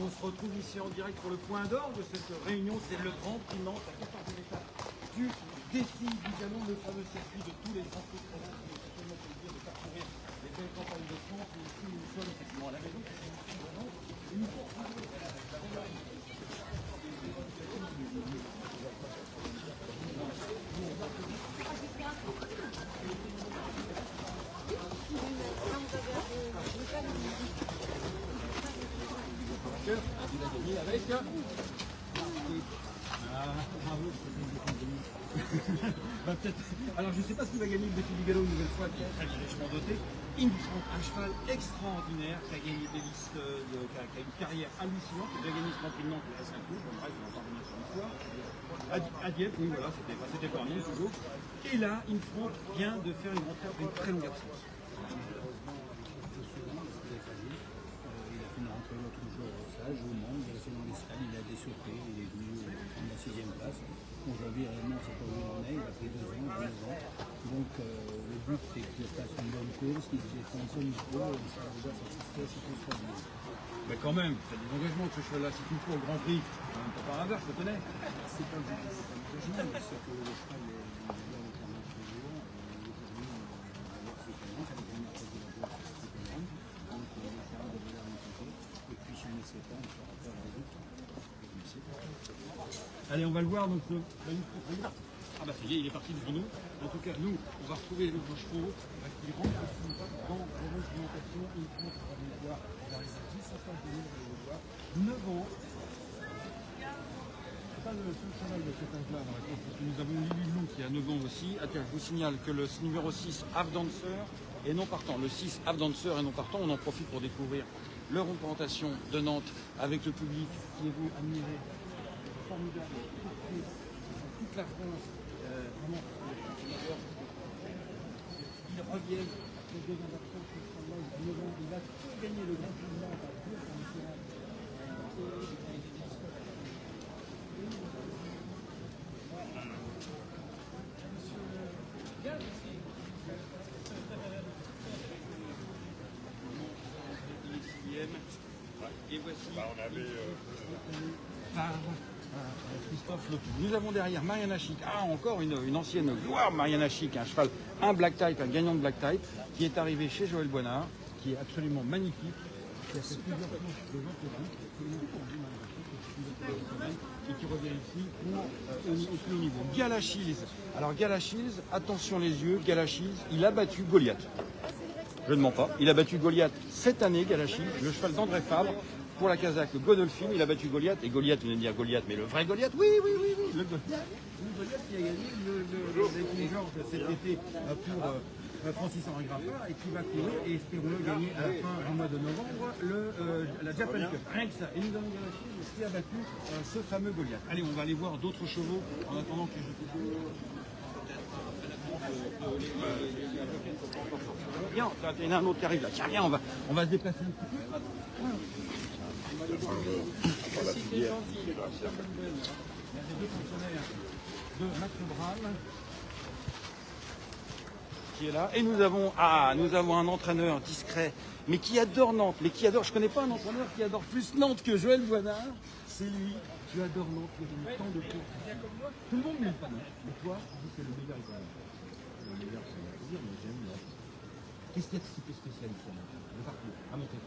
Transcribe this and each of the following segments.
on se retrouve ici en direct pour le point d'orgue de cette réunion. C'est le Grand Prix Nantes, la 14e étape du défi du canon, le fameux circuit de tous les grands prix de province qui ont certainement plaisir de parcourir les belles campagnes de France. Mais ici, nous sommes effectivement à la maison, et nous poursuivons il a gagné avec. Bravo. Alors je ne sais pas s'il va gagner le défi du galop une nouvelle fois, qui est très richement doté. Infront, un cheval extraordinaire qui a gagné des listes, qui a une carrière hallucinante, qui a déjà gagné ce Grand Prix de Nantes il y a 5 jours, bon bref, on va pas revenir sur l'histoire. À Dieppe, oui voilà, c'était pas rien toujours. Et là, Infront vient de faire une rentrée après une très longue absence. L'autre jour au Sage, au Mans, il est resté dans les stades, il a des surprises, il est venu prendre la 6e place. Aujourd'hui, réellement, c'est pas où il en est, il a pris 2 ans, 2 ans. Donc, le but, c'est qu'il fasse une bonne course, qu'il se défende comme il faut, et ça va déjà satisfaire si tout se passe bien. Mais quand même, tu as des engagements que ce cheval-là, si tu le fais au Grand Prix, pas par hasard, je te connais. C'est pas un engagement, mais c'est que le cheval est bien notamment tous les jours. Aujourd'hui, on va voir ses talents, ça va devenir très de la bourse, c'est très grande. Donc, il est capable de venir nous côté. Et puis, si on ne sait pas, on ne saura pas le résultat. Allez, on va le voir. Donc, ah bah ça y est, il est parti devant nous. En tout cas, nous, on va retrouver le chevaux qui rentre dans la représentation. Il compte, on va le voir, vers les 10 à 15 minutes, on va le voir. 9 ans. C'est pas le seul cheval de cet âge-là dans la course. Nous avons Lily Blue qui a 9 ans aussi. Ah tiens, je vous signale que le numéro 6, Half Dancer, est non partant. Le 6, Half Dancer est non partant. On en profite pour découvrir leur représentation de Nantes avec le public qui est venu admirer formidable toute la France. Vraiment, ils reviennent les deux inversions qui sont là, il a tout gagné le Grand Prix de Nantes à deux en espérant. Et voici on avait Christophe Lotou. Nous avons derrière Mariana Chic. Ah, encore une ancienne gloire, Mariana Chic, un cheval, un black type, un gagnant de black type, qui est arrivé chez Joël Boinard, qui est absolument magnifique, qui a fait plusieurs courses de et qui revient ici pour au plus haut niveau. Galachils. Alors Galachils, attention les yeux, Galachils, il a battu Goliath. Je ne mens pas. Il a battu Goliath cette année, Galachils, le cheval d'André Fabre. Pour la Kazakh, Godolphin, il a battu Goliath. Et Goliath, vous venez de dire Goliath, mais le vrai Goliath, oui, le Goliath. Le Goliath qui a gagné les gens cet été pour Francis-Henri Graffard et qui va courir, et espérons-le gagner à la fin du mois de novembre, la Japan Cup. Rien que ça. Et nous avons Galachils qui a battu ce fameux Goliath. Allez, on va aller voir d'autres chevaux en attendant que je Viens, il y en a un autre qui arrive là. Tiens, viens, on va se déplacer un petit peu. Il y a les deux fonctionnaires de Max Bram qui est là. Et nous avons un entraîneur discret, mais qui adore Nantes. Mais qui adore, je ne connais pas un entraîneur qui adore plus Nantes que Joël Boinard. C'est lui. Tu adores Nantes, il y a tant de courses. Tout le monde n'aime pas Nantes. Mais toi, tu dis que c'est le meilleur école. Le meilleur, c'est à dire, mais j'aime Nantes. Qu'est-ce qu'il y a de si peu spécial ici à Nantes? Le parcours, à monter.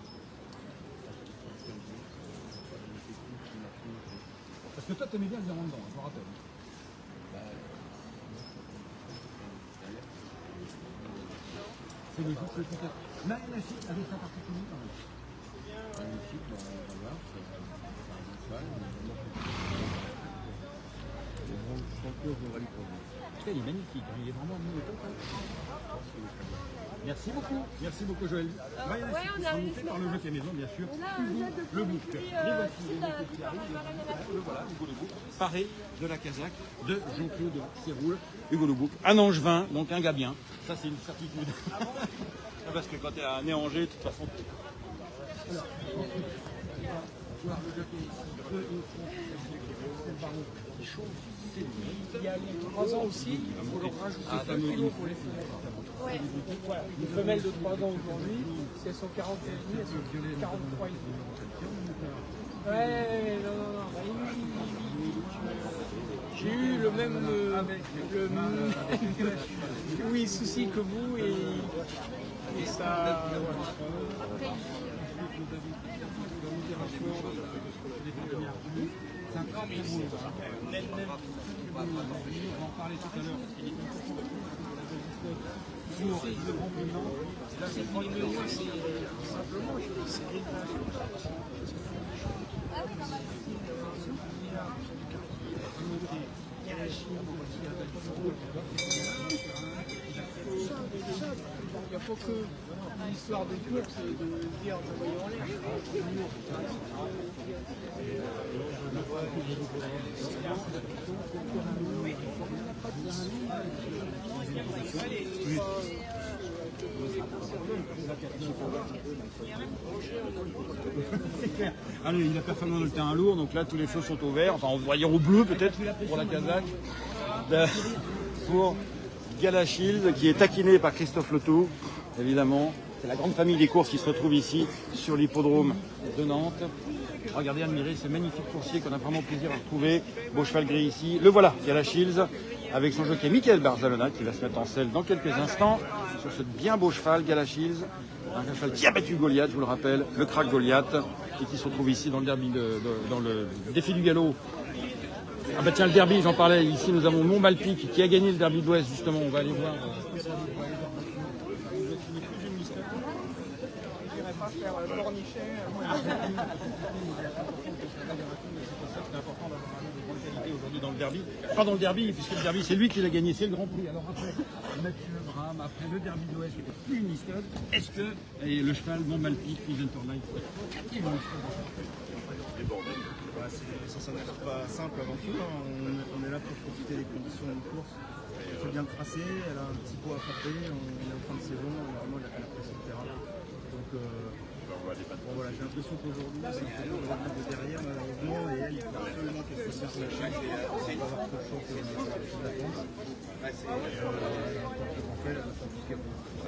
Parce que toi, tu aimais bien le dire en dedans, je me rappelle. C'est le but, c'est peut-être. Mariana Chic avait sa particulier quand même. Mariana Chic, on va voir, c'est un cheval. Le grand champion de rallye pro. Il est magnifique, il est vraiment venu au top. Merci beaucoup Joël. Mariana Chic, on a monté par le jeu maison, bien sûr. Le bouc. Le voilà, Hugo Le Bouc. Paré de la Kazakh de Jean-Claude Séroul. Hugo Le Bouc. Un angevin, donc un gars bien. Ça, c'est une certitude. Parce que quand tu es à Néanger, de toute façon. Alors, ensuite, on va voir le jockey ici. C'est le baron qui chauffe. Il y a les 3 ans aussi, il faut leur rajouter 2 kilos pour les femelles. Ouais. Les femelles de 3 ans aujourd'hui, si elles sont 41 elles sont 43 ici. Ouais, non. J'ai eu le même oui, souci que vous et ça. C'est un très très beau. On va en parler tout à l'heure parce qu'il est sur le grand président. Là, c'est Simplement, c'est il n'y a pas que l'histoire des courses et de dire envoyer en l'air. C'est clair. Allez, il a performé dans le terrain lourd, donc là tous les feux sont au vert, enfin on va dire au bleu peut-être pour la Kazakh. Pour Galachilde qui est taquiné par Christophe Loto, évidemment. C'est la grande famille des courses qui se retrouve ici sur l'hippodrome de Nantes. Regardez, admirez ce magnifique coursier qu'on a vraiment plaisir à retrouver. Beau cheval gris ici. Le voilà, Galachilde, avec son jockey Michael Barzalona qui va se mettre en selle dans quelques instants sur ce bien beau cheval Galachilde. Un cheval qui a battu Goliath, je vous le rappelle, le crack Goliath, et qui se retrouve ici dans le derby, dans le défi du galop. Ah bah tiens, le derby, j'en parlais, ici nous avons Montmalpic qui a gagné le derby de l'Ouest, justement, on va aller voir. C'est important d'avoir un de bonne qualité aujourd'hui dans le derby. Pas dans le derby, puisque le derby c'est lui qui l'a gagné, c'est le Grand Prix. Alors après, Mathieu Bram, après le derby de l'Ouest qui était plus une Scott, est-ce que et le cheval Montmalpic, Presenter Life, Ça s'annonce pas simple avant tout. On est là pour profiter des conditions de course. Il faut bien le tracer, elle a un petit pot à frapper, on est en fin de saison, normalement elle a la pression de terrain. Donc bon, voilà, j'ai l'impression qu'aujourd'hui c'est un peu de derrière malheureusement et elle il faut absolument qu'elle soit bien sur la chaise. On va avoir trop de chance de la France.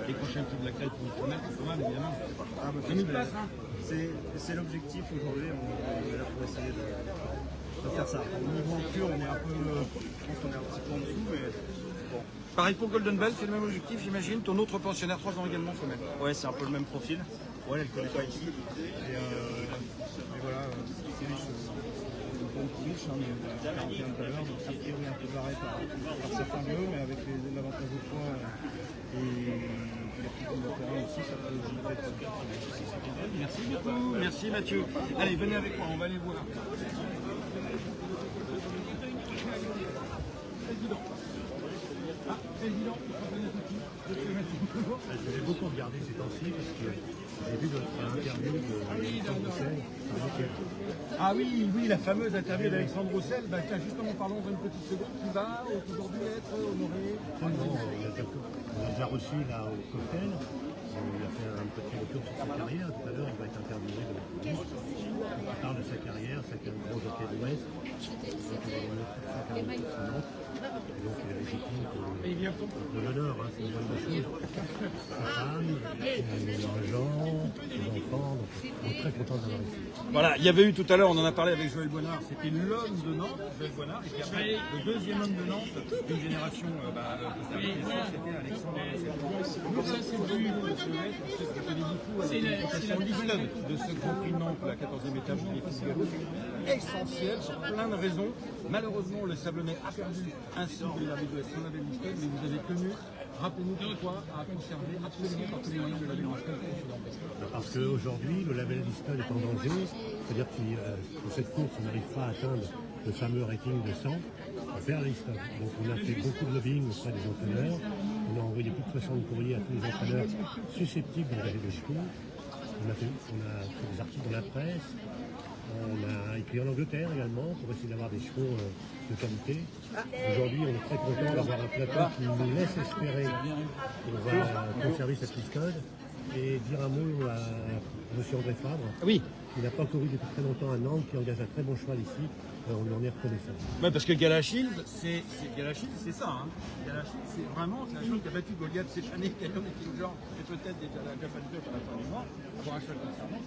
les prochains prix de la crête pour le tournage, c'est pas mal évidemment. Ah, bah, 2000 places, hein. C'est l'objectif aujourd'hui, on est là pour essayer de faire ça. Au niveau pur, on est un peu, je pense qu'on est un petit peu en dessous, mais bon. Pareil pour Golden Bell, c'est le même objectif, j'imagine. Ton autre pensionnaire, 3 ans également, femelle. Ouais, c'est un peu le même profil. Ouais, elle ne connaît pas ici. Et voilà, c'est riche. Une bonne riche, hein, mais 41 de valeur, donc a priori un peu barré par certains lieux, mais avec l'avantage au poids et la petite de terrain aussi, ça peut être. Merci beaucoup, merci Mathieu. Allez, venez avec moi, on va aller voir. Président. Ah, président, j'ai beaucoup regardé ces temps-ci parce que j'ai vu l'interview d'Alexandre Roussel. Ah oui, la fameuse interview d'Alexandre Roussel. Bah, tiens, justement, parlons d'une petite seconde qui va aujourd'hui être honoré. On l'a déjà reçu là au cocktail. Il a fait un petit retour sur sa carrière. Tout à l'heure, il va être interviewé il parle de sa carrière, c'est un gros jockey de l'Ouest. Donc il va revenir pour sa carrière personnelle. Donc il a légitime de l'honneur, hein, c'est une bonne chose. Sa femme, l'argent, ses enfants, donc on est très content d'avoir ici. Voilà, il y avait eu tout à l'heure, on en a parlé avec Joël Boinard, c'était l'homme de Nantes, Joël Boinard, et puis après, le deuxième homme de Nantes d'une génération c'était Alexandre. C'est la l'histoire de ce Grand Prix de Nantes, la 14e étape du défi du galop, essentiel pour plein de raisons. Malheureusement, le Sablonnais a perdu ainsi que les derby de l'Ouest, on avait Liston, mais vous avez tenu. Rappelez-nous pourquoi à conserver absolument par tous les moyens de label Liston. Parce qu'aujourd'hui, le label Liston est en danger. C'est-à-dire que pour cette course, on n'arrive pas à atteindre le fameux rating de 100 vers Liston. Donc on a fait beaucoup de lobbying auprès des entraîneurs. On a envoyé plus de 60 courriers à tous les entraîneurs susceptibles d'engager des chevaux. On a fait des articles dans la presse. On a écrit en Angleterre également pour essayer d'avoir des chevaux de qualité. Aujourd'hui, on est très content d'avoir un plateau qui nous laisse espérer qu'on va conserver cette listade. Et dire un mot à M. André Fabre, oui. Qui n'a pas couru depuis très longtemps à Nantes, qui engage un très bon cheval ici. On lui en est reconnaissant. Ouais, parce que Galachilde, c'est ça. Hein. Galachilde, c'est vraiment un cheval qui a battu Goliath cette année, Canyon et King George, et peut-être déjà la Japan Cup à la fin du mois. Avoir un cheval concernant.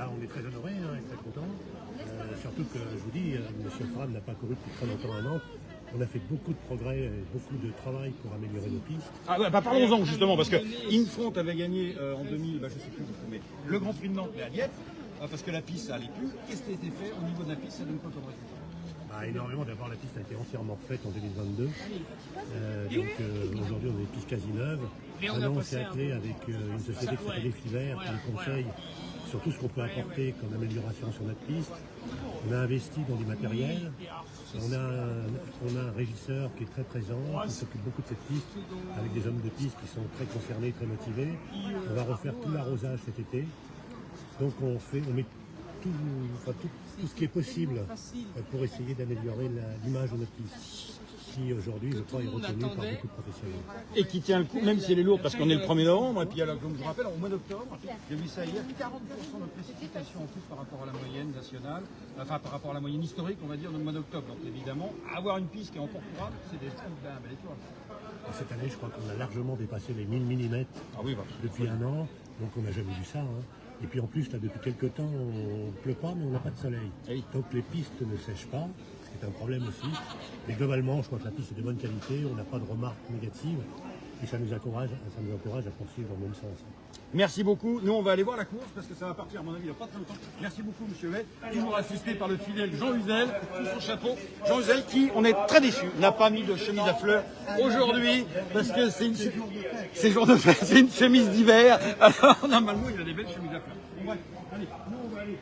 On est très honorés et très contents. Surtout que, je vous dis, M. Frame n'a pas couru depuis très longtemps à Nantes. On a fait beaucoup de progrès et beaucoup de travail pour améliorer nos pistes. Ah bah parlons-en justement, parce que Infront avait gagné en 2000, je sais plus, mais le Grand Prix de Nantes, mais à Dieppe, parce que la piste ça allait plus. Qu'est-ce qui a été fait au niveau de la piste? Ça donne quoi comme résultat? Énormément. D'abord, la piste a été entièrement faite en 2022. Aujourd'hui, on a des pistes quasi neuves. Maintenant, on s'est attelé avec une société qui s'appelle Fiver, qui nous conseille sur tout ce qu'on peut apporter comme amélioration sur notre piste. On a investi dans du matériel. On a un régisseur qui est très présent, qui s'occupe beaucoup de cette piste, avec des hommes de piste qui sont très concernés, très motivés. On va refaire tout l'arrosage cet été. Donc on met tout ce qui est possible pour essayer d'améliorer l'image de notre piste, qui aujourd'hui, je crois, est reconnue par beaucoup de professionnels. Et qui tient le coup, même si elle est lourde, parce qu'on est le 1er novembre, et puis alors, comme je vous rappelle, au mois d'octobre, j'ai vu ça hier, 40% de précipitations en plus par rapport à la moyenne nationale, enfin par rapport à la moyenne historique, on va dire, du mois d'octobre. Donc évidemment, avoir une piste qui est encore courable, c'est des trucs d'un bel étoile. Cette année, je crois qu'on a largement dépassé les 1000 mm depuis un an, donc on n'a jamais vu ça. Et puis en plus, là, depuis quelques temps, on ne pleut pas, mais on n'a pas de soleil. Donc les pistes ne sèchent pas, ce qui est un problème aussi. Mais globalement, je crois que la piste est de bonne qualité, on n'a pas de remarques négatives. Et ça nous encourage à poursuivre dans le même sens. Merci beaucoup. Nous, on va aller voir la course parce que ça va partir, à mon avis, il n'y a pas très longtemps. Merci beaucoup, monsieur Huet. Toujours assisté par le fidèle Jean Uzel, sous son chapeau. Jean Uzel, qui, on est très déçus, n'a pas mis de chemise à fleurs aujourd'hui parce que c'est jour de fête, c'est une chemise d'hiver. Alors, normalement, il a des belles chemises à fleurs. Bon, bref, allez, nous, on va aller.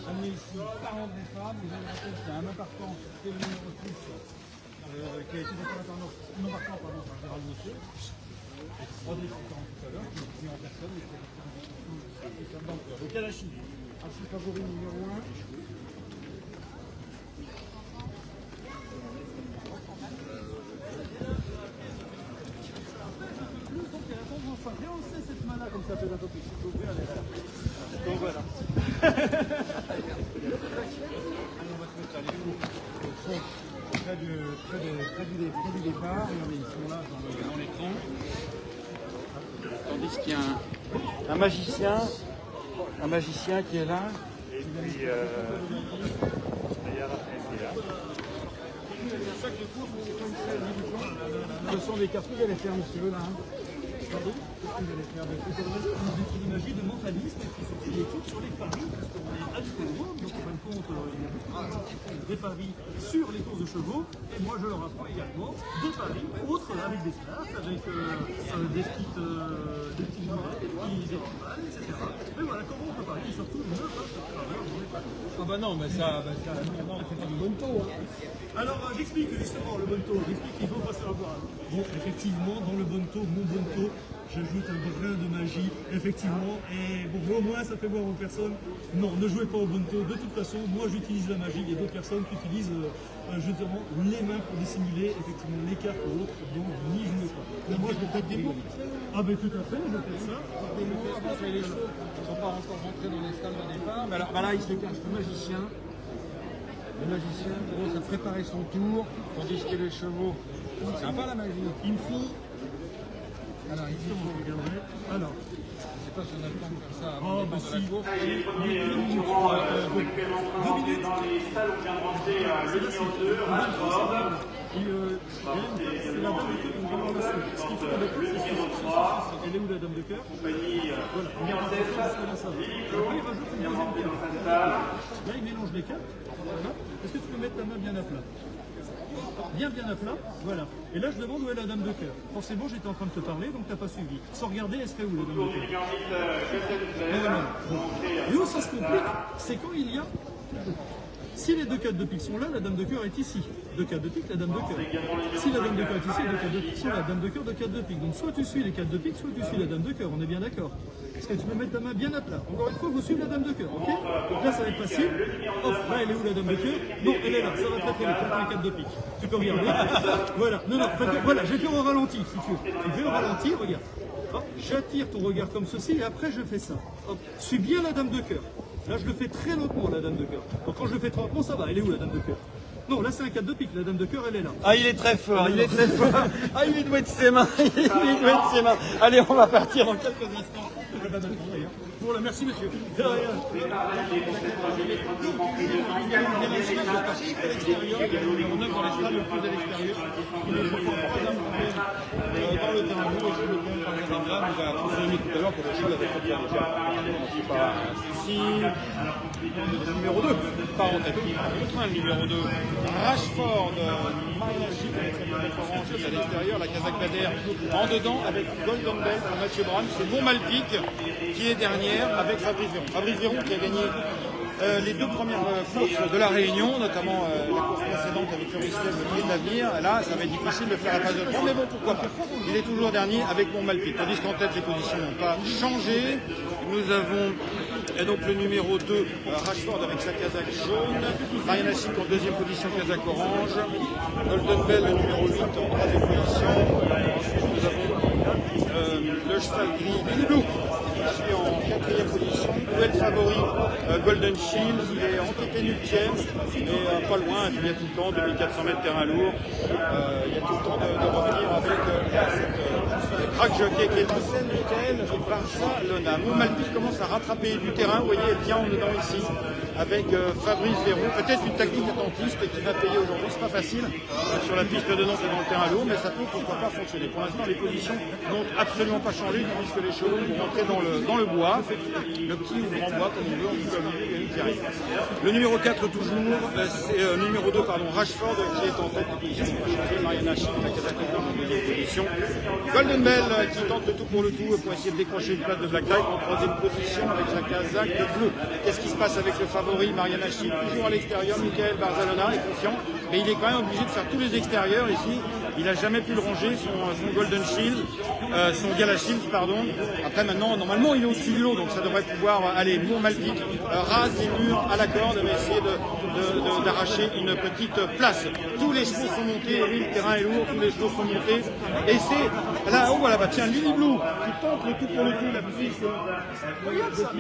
Amenez ici 40 des femmes, vous avez rappelé qu'il y a un embarquant, c'est le numéro 6, qui a été déclaré par un embarquant par Gérald Monsieur, et 3 défendants tout à l'heure, qui est pris en personne, et qui est pris en personne. Donc Kalachi, archi favori numéro 1. On sait cette mana comme ça fait un peu plus ouvrir, elle est là. Donc voilà. On va se mettre à l'écho près du départ. Regardez, ils sont là dans l'écran. Tandis qu'il y a un magicien qui est là. Et puis d'ailleurs après c'est là. C'est ça que je trouve, c'est pas une scène. Ce sont des cartouches, elle est fermée, monsieur là. Pardon? Qu'est-ce que vous allez faire? Une magie de mentalisme qui se fait des trucs sur les paris, parce qu'on est à l'hippodrome, donc en fin de compte, il y a beaucoup de gens qui font des paris sur les courses de chevaux, et moi je leur apprends également des paris autres avec des stars, avec des petits joueurs, des étoiles, etc. Mais voilà, comment on peut parier, et surtout ne pas se parier dans les paris. Ah bah non, mais ça non, c'est pas du bon taux. Alors j'explique justement le bon taux, j'explique qu'il ne faut pas se avoir. Bon, effectivement, dans le bon taux, mon bon taux, j'ajoute un grain de magie, effectivement, et bon, au moins ça fait voir aux personnes, non, ne jouez pas au bon taux, de toute façon, moi j'utilise la magie, il y a d'autres personnes qui utilisent justement les mains pour dissimuler effectivement les cartes ou autres, donc n'y jouez pas. Mais moi je vais faire des mots. Ah ben tout à fait, je fais ça. Des mots avant que les chevaux ne sont pas encore rentrés dans les stalles de départ, mais alors bah là il se cache le magicien. Le magicien commence à préparer son tour, tandis que les chevaux, c'est sympa la magie. Il faut. Alors ici on regarderait. Alors, je ne sais pas si on a le temps de faire ça avant de la course. Il y a 2 minutes. 2 minutes. C'est la suite. C'est la dame de cœur qui va passer. Ce qu'il faut avec eux, c'est elle est où la dame de cœur? Voilà, on regarde la ça. Après il rajoute une deuxième carte. Là il mélange les cartes. Est-ce que tu peux mettre ta main bien à plat? Bien à plat, voilà. Et là je demande où est la dame de cœur. Forcément j'étais en train de te parler, donc tu n'as pas suivi. Sans regarder, elle serait où la dame de cœur? Et où ça se complique, c'est quand il y a... Si les 2 4 de pique sont là, la dame de cœur est ici. 2 4 de pique, la dame de cœur. Si la dame de cœur est ici, 2 4 de pique sont là, la dame de cœur, 2 4 de pique. Donc soit tu suis les 4 de pique, soit tu suis la dame de cœur, on est bien d'accord. Est-ce que tu peux mettre ta main bien à plat? Encore une fois, vous suivez la dame de cœur, ok? Donc là, ça va être facile. Hop, là, elle est où la dame de cœur? Non, elle est là, ça va très très vite, la 4 de pique. Tu peux regarder. Voilà, non, voilà, j'ai fait au ralenti, si tu veux. Tu fais au ralenti, regarde. Hop, j'attire ton regard comme ceci et après je fais ça. Hop, suis bien la dame de cœur. Là je le fais très lentement la dame de cœur. Donc quand je le fais très lentement ça va, elle est où la dame de cœur? Non, là c'est un 4 de pique, la dame de cœur elle est là. Ah, il est très fort, il est très fort. Ah, il doit être ses mains, il doit être ses mains. Allez, on va partir en quelques instants. Voilà, merci monsieur. De rien. Numéro 2, parenthèse. Le numéro 2, Rashford, Marina Chip avec sa lunette orange à l'extérieur, la Kazakh Bader en dedans avec Golden Bell pour Mathieu Brahms. C'est Bon Malpic qui est dernière avec Fabrice Véron. Fabrice Véron qui a gagné les 2 premières courses de la Réunion, notamment la course précédente avec le Riesler, le Pied de l'Avenir. Là, ça va être difficile de faire la passe de 3, mais bon, pourquoi pas. Il est toujours dernier avec Bon Malpic. Tandis qu'en tête, les positions n'ont pas changé. Nous avons donc le numéro 2, Rashford avec sa casaque jaune. Mariana Chik en deuxième position, casaque orange. Golden Bell, le numéro 8 en troisième position. Ensuite, nous avons le cheval gris, Billy Blue, qui suit en quatrième position. Nouvel favori, Golden Shield, il est antépénultième, mais pas loin, il y a tout le temps, 2400 mètres terrain lourd. Il y a tout le temps de revenir avec cette crack jockey qui est en scène, Michael Barcelona. Bon Malpic commence à rattraper du terrain, vous voyez, elle vient en dedans ici, avec Fabrice Véron. Peut-être une tactique attentiste qui va payer aujourd'hui, c'est pas facile sur la piste de Nantes et dans le terrain lourd, mais ça peut pourquoi pas fonctionner. Pour l'instant, les positions n'ont absolument pas changé, tandis que les chevaux vont rentrer dans le bois, le petit ou le grand bois, comme on veut, qui arrive. Le numéro 4 toujours, c'est numéro 2, pardon, Rashford, qui est en tête de position. On va changer Mariana Chik, la Kazakh en deuxième position. Golden Bell, qui tente le tout pour le tout pour essayer de décrocher une place de Black Type en troisième position avec la Kazakh bleue. Qu'est-ce qui se passe avec le favori Mariana Chik, toujours à l'extérieur, Michael Barcelona est confiant, mais il est quand même obligé de faire tous les extérieurs ici. Il n'a jamais pu le ranger, son Golden Shield, son Gala Shield, pardon. Après, maintenant, normalement, il est au-dessus du lot, donc ça devrait pouvoir aller. Bon Malpic rase les murs à la corde, va essayer d'arracher une petite place. Tous les chevaux sont montés, oui, le terrain est lourd, tous les chevaux sont montés. Et c'est là, oh voilà, bah tiens, Lily Blue qui tente le tout pour le tout, la petite. Regarde ça,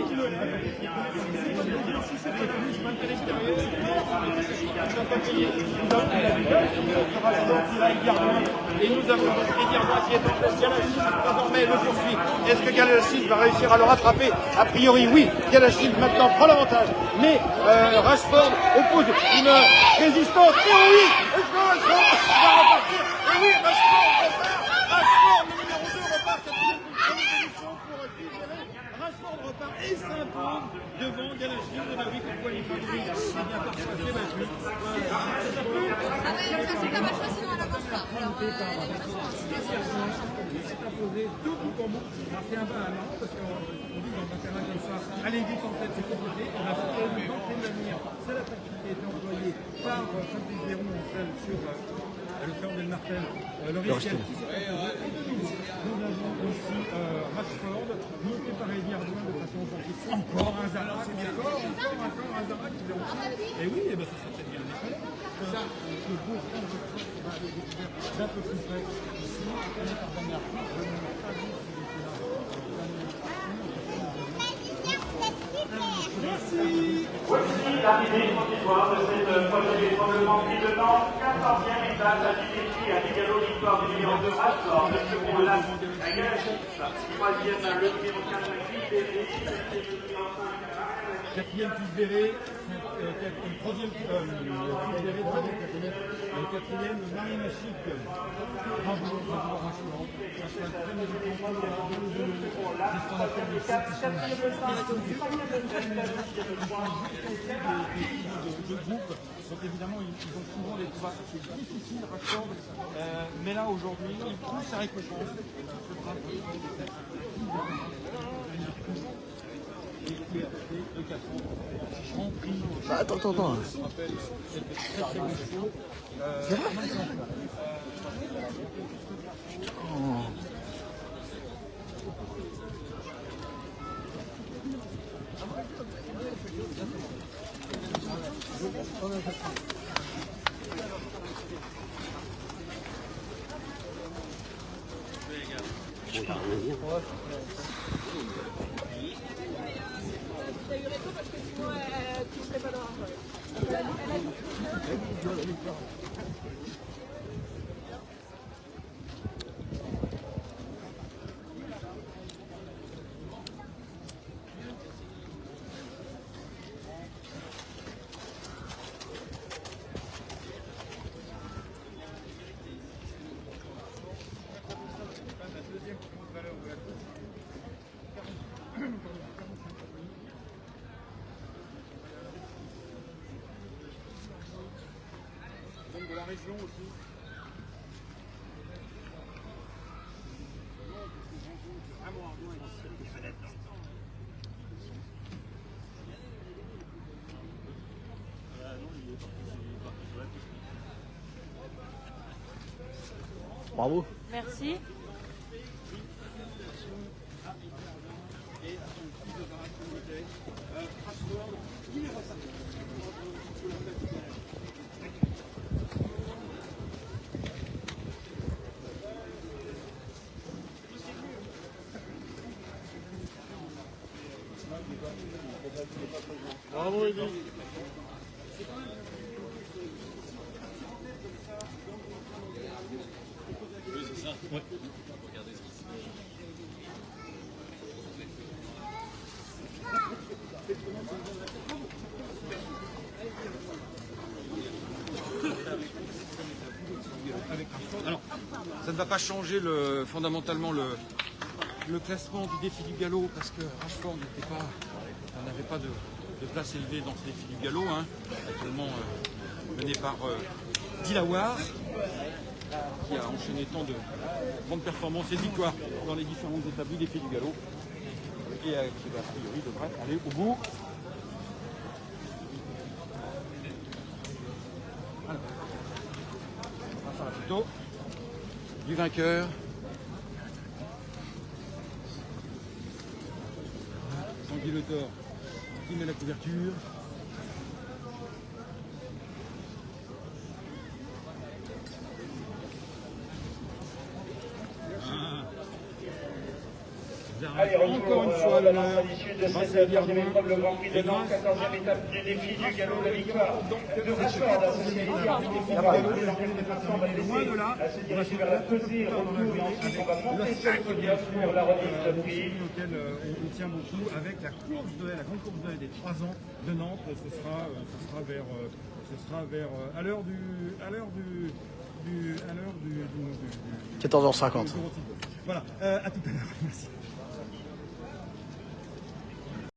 et nous avons Edirma qui est en place. Galachis désormais le poursuit. Est-ce que Galachis va réussir à le rattraper? A priori oui. Galachis maintenant prend l'avantage. Mais Rashford oppose une résistance. Et oui, est-ce que Rashford va repartir? Et oui, Rashford le numéro 2 repart quatrième position pour récupérer. Rashford repart et s'impose devant Galachis. On a vu pourquoi il faut bien parfois c'est battu. C'est imposé tout bout en bout. C'est un vin allant parce qu'on dit dans un terrain comme ça, aller vite en tête c'est compliqué. On a fait d'entrée de l'avenir. C'est la tactique qui a été employée par Fabrice Véron, celle sur le Fleur del Martel, le risque qui s'est imposé. Nous avons aussi Rashford, monté par Edirma de façon offensive. Encore un Zara, encore un Zara qui est en et oui, et ben ça serait peut-être bien le beau d'un peu plus près ici, on est par dernière fois, je ne sais pas dit s'il était là. Merci. Voici l'arrivée transitoire de cette prochaine épreuve de Grand Prix de Nantes, 14e étape, la Dimitri à l'égalo victoire du numéro 2 Rashford, le numéro 1 la Galachis, 3e le numéro 4 Libéré, 7e le numéro 5 Quatrième Libéré, troisième Libéré, quatrième Marina Chik. Bravo, Rashford. Donc évidemment, ils ont souvent des combats assez difficiles, Rashford, mais là aujourd'hui, il trouve sa récompense. Attends. De la région aussi. Bravo. Merci. Bravo, Eddy. Alors, ça ne va pas changer fondamentalement le classement du défi du galop parce que Rashford n'avait pas de place élevée dans ce défi du galop, hein, actuellement mené par Dilawar, qui a enchaîné tant de grandes performances et de victoires dans les différentes étapes du défi du galop et qui a priori devrait aller au bout. Alors, on va faire la photo du vainqueur. Tanguy Le Thor qui met la couverture. Allez, encore une fois, le lancement d'issue de cette 3e épreuve, le Grand Prix de Nantes, 14e étape du défi du galop, la victoire de Rashford, associé à loin de là, à se diriger vers la pesée, retour, et ensuite on va monter sur le podium pour la remise de prix. Auquel on tient beaucoup avec la grande course de des 3 ans de Nantes. Ce sera vers à l'heure du 14h50. Voilà, à tout à l'heure. Merci.